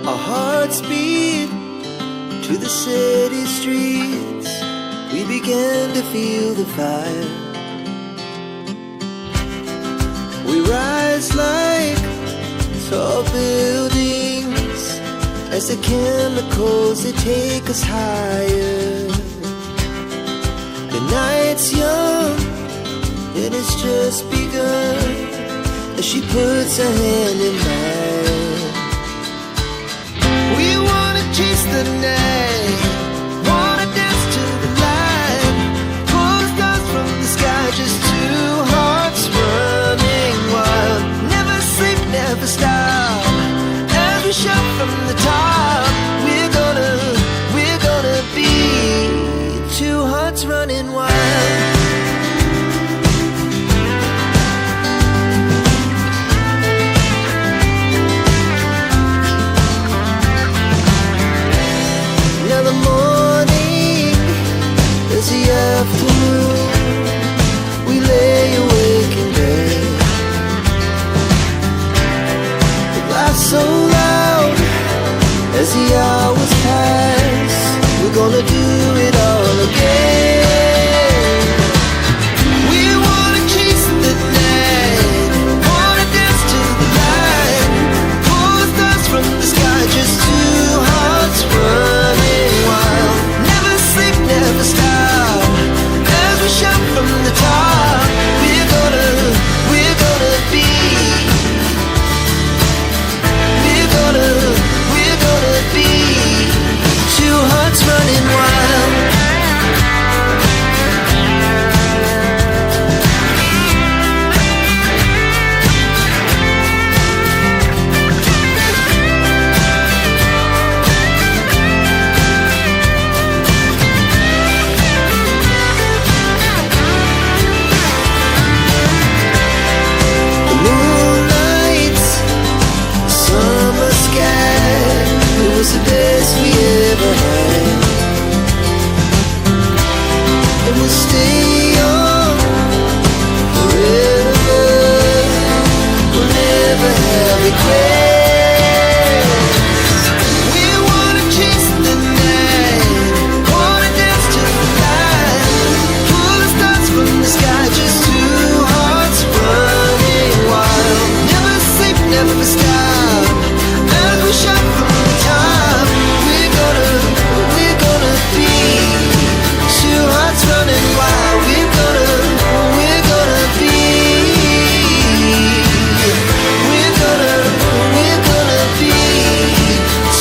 Our hearts beat to the city streets. We began to feel the fire. We rise like tall buildings as the chemicals, they take us higher. The night's young and it's just begun as she puts her hand in mine. We wanna chase the night, wanna dance to the light, pull the stars from the sky, just two hearts running wild. Never sleep, never stop, as we shout from the top. We're gonna be two hearts running wild. Now the morning is the afternoon. We lay awake in bed. The laughs so loud as the hours pass. We're gonna do it all again. We wanna chase the night, wanna dance to the light, pull the stars from the sky, just two hearts running wild. Never sleep, never stop, as we shout from the top. We're gonna be, we're gonna be two hearts running wild. The moonlight, summer sky, it was the best we ever had. And we'll stay young forever. We'll never have regrets. We wanna chase the night, wanna dance to the light, pull the stars from the sky, just two hearts running wild. Never sleep, never stop, as we shout from the top. We're gonna be two hearts running wild. We're gonna be, we're gonna be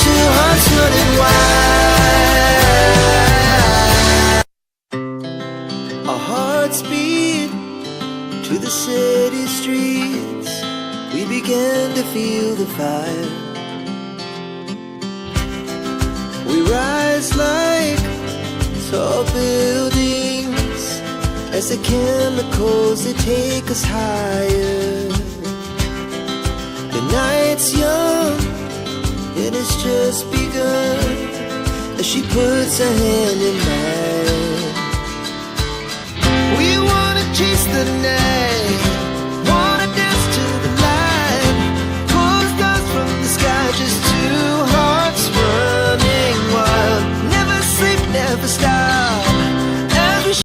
two hearts running wild. Our hearts beat to the city streets. We began to feel the fire. We rise like tall buildings as the chemicals, they take us higher. The night's young and it's just begun as she puts her hand in mine.